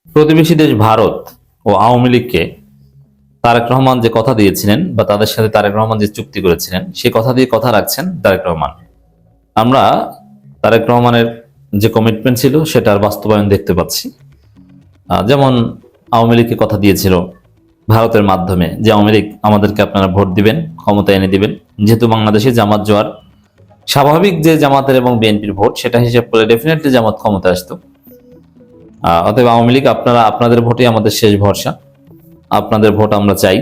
প্রতিবেশী দেশ ভারত ও আওয়ামী লীগকে তারেক রহমান যে কথা দিয়েছিলেন বা তাদের সাথে তারেক রহমান যে চুক্তি করেছিলেন সে কথা দিয়ে কথা রাখছেন তারেক রহমান। আমরা তারেক রহমানের যে কমিটমেন্ট ছিল সেটার বাস্তবায়ন দেখতে পাচ্ছি। যেমন আওয়ামী লীগকে কথা দিয়েছিল ভারতের মাধ্যমে যে আওয়ামী লীগ আমাদেরকে আপনারা ভোট দিবেন, ক্ষমতা এনে দিবেন, যেহেতু বাংলাদেশে জামাত জোয়ার স্বাভাবিক যে জামাতের এবং বিএনপির ভোট সেটা হিসেব করে ডেফিনেটলি জামাত ক্ষমতা আসতো। অতএব আওয়ামী লীগ আপনারা আপনাদের ভোটই আমাদের শেষ ভরসা, আপনাদের ভোট আমরা চাই,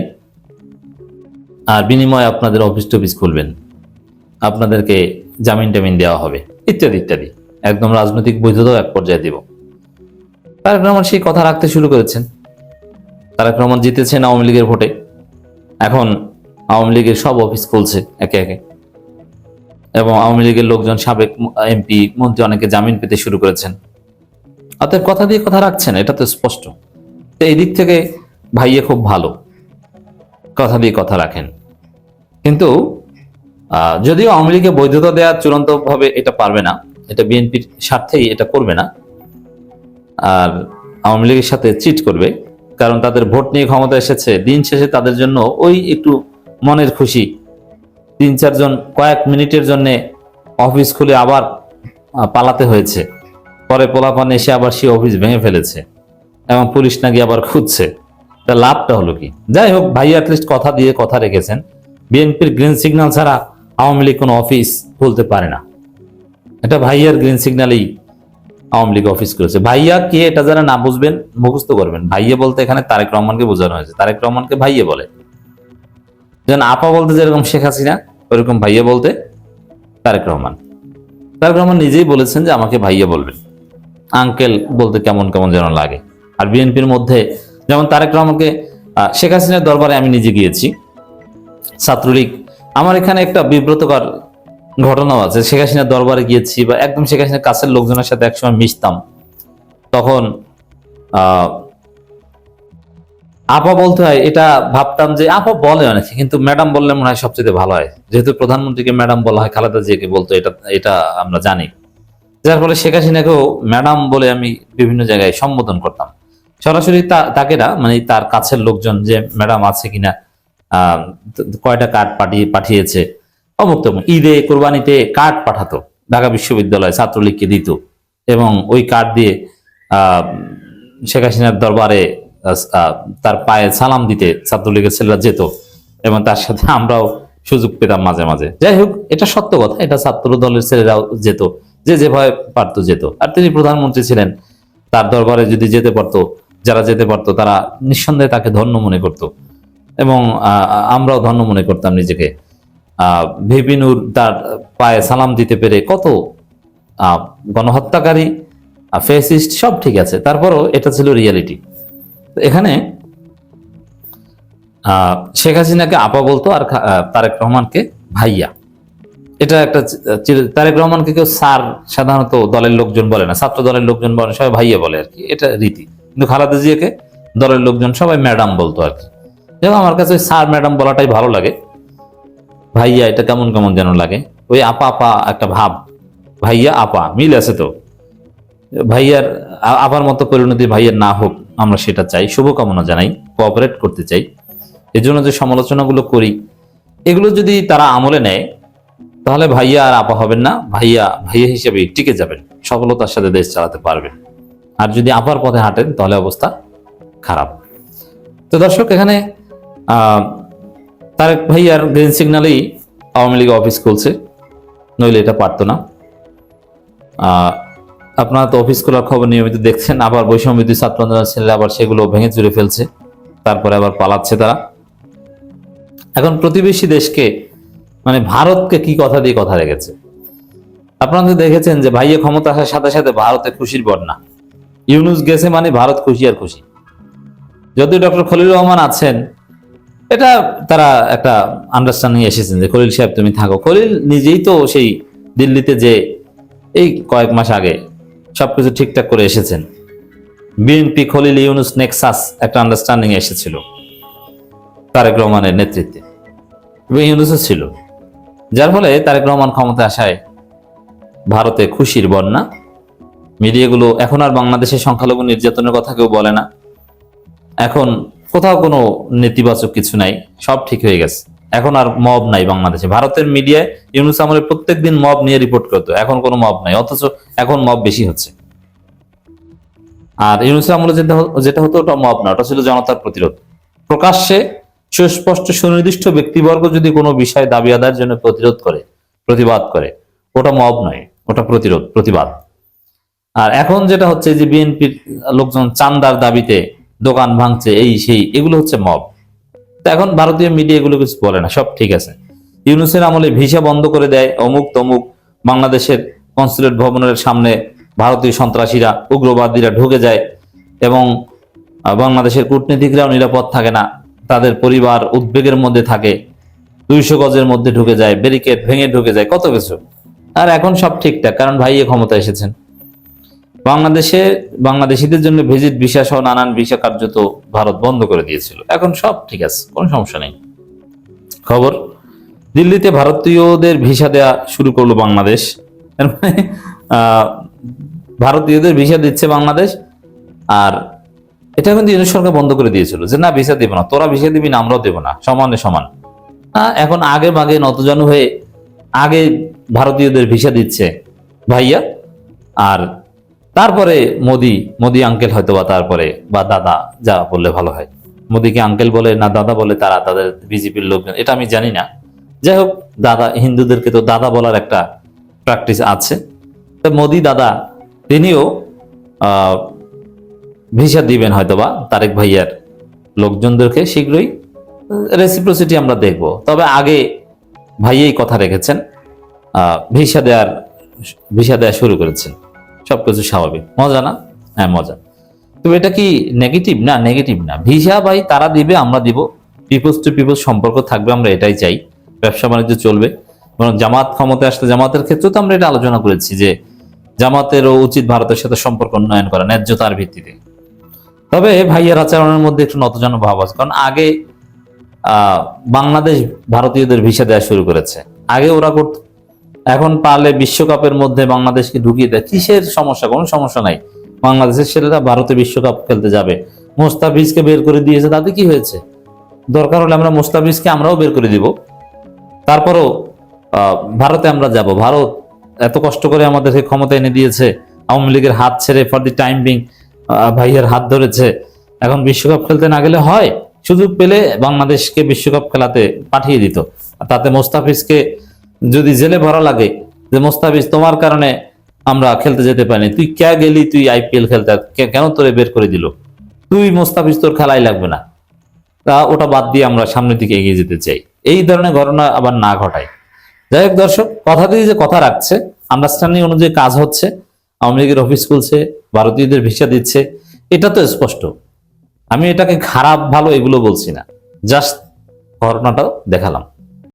আর বিনিময়ে আপনাদের অফিস টফিস খুলবেন, আপনাদেরকে জামিন টামিন দেওয়া হবে ইত্যাদি ইত্যাদি, একদম রাজনৈতিক বৈধতাও এক পর্যায়ে দিব। তারেক রহমান সেই কথা রাখতে শুরু করেছেন। তারেক রহমান জিতেছেন আওয়ামী লীগের ভোটে, এখন আওয়ামী লীগের সব অফিস খুলছে একে একে, এবং আওয়ামী লীগের লোকজন সাবেক এমপি মন্ত্রী অনেকে জামিন পেতে শুরু করেছেন। অতএব কথা দিয়ে কথা রাখছেন, এটা তো স্পষ্ট। তো এই দিক থেকে ভাইয়ে খুব ভালো, কথা দিয়ে কথা রাখেন। কিন্তু যদিও আওয়ামী লীগকে বৈধতা দেওয়া চূড়ান্ত ভাবে এটা পারবে না, এটা বিএনপির স্বার্থেই এটা করবে না, আর আওয়ামী লীগের সাথে চিট করবে, কারণ তাদের ভোট নিয়ে ক্ষমতা এসেছে। দিন শেষে তাদের জন্য ওই একটু মনের খুশি, 3-4 জন কয়েক মিনিটের জন্য অফিস খুলে আবার পালাতে হয়েছে, পরে পোলাপান এসে আবার সে অফিস ভেঙে ফেলেছে এবং পুলিশ নাকি আবার খুঁজছে। তা লাভটা হলো কি? যাই হোক, ভাই অ্যাটলিস্ট কথা দিয়ে কথা রেখেছেন। বিএনপির গ্রিন সিগন্যাল ছাড়া আওয়ামী লীগ কোনো অফিস খুলতে পারে না, এটা ভাইয়ার গ্রিন সিগন্যালেই আওয়ামী লীগ অফিস করেছে। ভাইয়া কে এটা যারা না বুঝবেন মুখস্থ করবেন। ভাইয়া বলতে এখানে তারেক রহমানকে বোঝানো হয়েছে, তারেক রহমানকে ভাইয়া বলে। যেন আপা বলতে যেরকম শেখ হাসিনা, ওইরকম ভাইয়া বলতে তারেক রহমান। তারেক রহমান নিজেই বলেছেন যে আমাকে ভাইয়া বলবেন, আঙ্কেল বলতে কেমন কেমন যেন লাগে। আর বিএনপির মধ্যে যেমন তারেক রহমানকে শেখ হাসিনার দরবারে আমি নিজে গিয়েছি, ছাত্রলীগ, আমার এখানে একটা বিব্রতকর ঘটনাও আছে। শেখ হাসিনার দরবারে গিয়েছি বা একদম শেখ হাসিনার কাছের লোকজনের সাথে একসময় মিশতাম, তখন আহ আপা বলতে হয়, এটা ভাবতাম যে আপা বলে অনেকে, কিন্তু ম্যাডাম বললে মনে হয় সবচেয়ে ভালো হয়, যেহেতু প্রধানমন্ত্রীকে ম্যাডাম বলা হয়, খালেদা জিয়াকে বলতো, এটা এটা আমরা জানি। যার ফলে শেখ হাসিনাকেও ম্যাডাম বলে আমি বিভিন্ন জায়গায় সম্বোধন করতাম, সরাসরি তাকে না, মানে তার কাছের লোকজন যে ম্যাডাম আছে কিনা, আহ কয়টা কার্ড পাঠিয়েছে, অমুক তমুক। ঈদে কোরবানিতে কার্ড পাঠাতো, ঢাকা বিশ্ববিদ্যালয় ছাত্রলীগকে দিত, এবং ওই কার্ড দিয়ে আহ শেখ হাসিনার দরবারে তার পায়ে সালাম দিতে ছাত্রলীগের ছেলেরা যেত, এবং তার সাথে আমরাও সুযোগ পেতাম মাঝে মাঝে। যাই হোক, এটা সত্য কথা, এটা ছাত্র দলের ছেলেরাও যেত, যে যেভাবে পারতো যেত। আর তিনি প্রধানমন্ত্রী ছিলেন, তার দরবারে যদি যেতে পারতো, যারা যেতে পারতো তারা নিঃসন্দেহে তাকে ধন্য মনে করত, এবং আমরাও ধন্য মনে করতাম নিজেকে। ভিপি নূর তার পায়ে সালাম দিতে পেরে, কত গণহত্যাকারী, ফেসিস্ট সব ঠিক আছে, তারপরও এটা ছিল রিয়ালিটি। এখানে শেখ হাসিনাকে আপা বলতো, আর তারেক রহমানকে ভাইয়া। এটা একটা তারেক রহমানকে কেউ স্যার সাধারণত দলের লোকজন বলে না, ছাত্র দলের লোকজন বলে, সবাই ভাইয়া বলে আর কি, এটা রীতি। কিন্তু খালেদা জিয়াকে দলের লোকজন সবাই ম্যাডাম বলতো আর কি। যেমন আমার কাছে স্যার ম্যাডাম বলাটাই ভালো লাগে, ভাইয়া এটা কেমন কেমন যেন লাগে। ওই আপা আপা একটা ভাব, ভাইয়া আপা মিল আছে তো। ভাইয়ার আপার মতো পরিণতি ভাইয়ার না হোক, আমরা সেটা চাই, শুভকামনা জানাই, কোঅপারেট করতে চাই। এই জন্য যে সমালোচনাগুলো করি, এগুলো যদি তারা আমলে নেয়, তাহলে ভাইয়া আর আপা হবেন না, ভাইয়া ভাইয়া হিসেবে টিকে যাবেন, সফলতার সাথে দেশ চালাতে পারবেন। আর যদি আপার পথে হাঁটেন তাহলে অবস্থা খারাপ। তো দর্শক, এখানে তারেক ভাইয়ার গ্রিন সিগন্যালেই আওয়ামী লীগ অফিস খুলছে, নইলে এটা পারতো না। আপনারা তো অফিস খোলার খবর নিয়মিত দেখছেন, আবার বৈষম্য বিরোধী ছাত্র আন্দোলনের ছেলেরা আবার সেগুলো ভেঙে চুরে ফেলছে, তারপরে আবার পালাচ্ছে তারা। এখন প্রতিবেশী দেশকে, মানে ভারতকে কি কথা দিয়ে কথা রেখেছে। আপনারা তো দেখেছেন যে ভাইয়া ক্ষমতা আসার সাথে সাথে ভারতে খুশির বন্যা। ইউনূস গেছে মানে ভারত খুশি আর খুশি। যদিও ডক্টর খলিল রহমান আছেন, এটা তারা একটা আন্ডারস্ট্যান্ডিং এসেছেন যে খলিল সাহেব তুমি থাকো। খলিল নিজেই তো সেই দিল্লিতে যে এই কয়েক মাস আগে সবকিছু ঠিকঠাক করে এসেছেন। বিএনপি খলিল ইউনূস নেক্সাস একটা আন্ডারস্ট্যান্ডিং এসেছিল তারেক রহমানের নেতৃত্বে, এবং ইউনূসও ছিল। যার ফলে তারেক রহমান ক্ষমতা আসায় ভারতে খুশির বন্যা, মিডিয়াগুলো এখন আর বাংলাদেশের সংখ্যালঘু নির্যাতনের কথা কেউ বলে না। এখন কোথাও কোনো নেতিবাচক কিছু নাই, সব ঠিক হয়ে গেছে। এখন আর মব নাই বাংলাদেশে। ভারতের মিডিয়ায় ইউনূস আমলে প্রত্যেকদিন মব নিয়ে রিপোর্ট করতো, এখন কোনো মব নাই, অথচ এখন মব বেশি হচ্ছে। আর ইউনূস আমলে যেটা হতো ওটা মব না, ওটা ছিল জনতার প্রতিরোধ। প্রকাশ্যে সুস্পষ্ট সুনির্দিষ্ট ব্যক্তিবর্গ যদি কোনো বিষয় দাবি আদায়ের জন্য প্রতিবাদ করে, ওটা মব নয়, ওটা প্রতিবাদ। আর এখন যেটা হচ্ছে যে বিএনপির লোকজন চান্দার দাবিতে দোকান ভাঙছে, এই সেই, এগুলো হচ্ছে মব। তো এখন ভারতীয় মিডিয়া এগুলো কিছু বলে না, সব ঠিক আছে। ইউনূসের আমলে ভিসা বন্ধ করে দেয়, অমুক তমুক, বাংলাদেশের কনসুলেট ভবনের সামনে ভারতীয় সন্ত্রাসীরা, উগ্রবাদীরা ঢুকে যায় এবং বাংলাদেশের কূটনীতিকরাও নিরাপদ থাকে না, তাদের পরিবার উদ্বেগের মধ্যে থাকে, 200 গজের মধ্যে ঢুকে যায়, ব্যারিকেড ভেঙে ঢুকে যায়, কত কিছু। আর এখন সব ঠিকঠাক, কারণ ভাইয়ে ক্ষমতা এসেছেন। বাংলাদেশিদের জন্য ভিজিট ভিসা সহ নানান ভিসা কার্যত ভারত বন্ধ করে দিয়েছিল, এখন সব ঠিক আছে, কোনো সমস্যা নেই। খবর, দিল্লিতে ভারতীয়দের ভিসা দেয়া শুরু করলো বাংলাদেশ। ভারতীয়দের ভিসা দিচ্ছে বাংলাদেশ। আর এটা কিন্তু ইউনূস সরকার বন্ধ করে দিয়েছিল যে না, ভিসা দেব না, তোরা ভিসা দিবি না, আমরাও দেবো না, সমানে সমান। এখন আগে ভাগে নতজানু হয়ে আগে ভারতীয়দের ভিসা দিচ্ছে ভাইয়া। আর তারপরে মোদি আঙ্কেল হয়তো বা তারপরে, বা দাদা, যা বললে ভালো হয়, মোদিকে আঙ্কেল বলে না দাদা বলে তারা, তাদের বিজেপির লোকজন, এটা আমি জানি না। যাই হোক, দাদা, হিন্দুদেরকে তো দাদা বলার একটা প্র্যাকটিস আছে। তো মোদি দাদা তিনিও ভিসা দিবেন হয়তোবা তারেক ভাইয়ার লোকজনদেরকে শীঘ্রই। রেসিপ্রোসিটি আমরা দেখব, তবে আগে ভাইয়াই কথা রেখেছেন, ভিসা দেওয়া শুরু করেছেন। সবকিছু স্বাভাবিক, মজা না? হ্যাঁ মজা। তো এটা কি নেগেটিভ? না, নেগেটিভ না। ভিসা ভাই তারা দিবে, আমরা দিব, পিপলস টু পিপলস সম্পর্ক থাকবে, আমরা এটাই চাই। ব্যবসা বাণিজ্য চলবে। এবং জামাত ক্ষমতায় আসলে, জামাতের ক্ষেত্রে তো আমরা এটা আলোচনা করেছি যে জামাতেরও উচিত ভারতের সাথে সম্পর্ক উন্নয়ন করা ন্যায্যতার ভিত্তিতে। তবে ভাইয়ের আচরণের মধ্যে একটু নতজানু ভাব আছে, কারণ আগে বাংলাদেশ ভারতীয়দের ভিসা দেওয়া শুরু করেছে, আগে ওরা করত। এখন পারলে বিশ্বকাপের মধ্যে বাংলাদেশকে ঢুকিয়ে দেয়, কিসের সমস্যা? কোনো সমস্যা নাই, বাংলাদেশের ছেলেরা ভারতে বিশ্বকাপ খেলতে যাবে। মোস্তাফিজকে বের করে দিয়েছে, তাতে কি হয়েছে? দরকার হলে আমরা মোস্তাফিজকে আমরাও বের করে দিব, তারপরও ভারতে আমরা যাব। ভারত এত কষ্ট করে আমাদেরকে ক্ষমতা এনে দিয়েছে, আওয়ামী লীগের হাত ছেড়ে ফর দি টাইম বিং ভাইয়ের হাত ধরেছে। এখন বিশ্বকাপ খেলতে না গেলে হয়? সুযোগ পেলে বাংলাদেশকে বিশ্বকাপ খেলাতে পাঠিয়ে দিত। তাতে মোস্তাফিজকে যদি জেলে ভরা লাগে যে মোস্তাফিজ তোমার কারণে আমরা খেলতে যেতে পারিনি, তুই কে গেলি, তুই আইপিএল খেলতে, কেন তোরে বের করে দিল, তুই মোস্তাফিজ তোর খেলাই লাগবে না, তা ওটা বাদ দিয়ে আমরা সামনের দিকে এগিয়ে যেতে চাই। এই ধরনের ঘটনা আবার না ঘটায়। যাই হোক দর্শক, কথা দিয়ে যে কথা রাখছে, আন্ডারস্ট্যান্ডিং অনুযায়ী কাজ হচ্ছে, আওয়ামী লীগের অফিস খুলছে, ভারতীয়দের ভিসা দিচ্ছে, এটা তো স্পষ্ট। আমি এটাকে খারাপ ভালো এগুলো বলছি না, জাস্ট ঘটনাটা দেখালাম।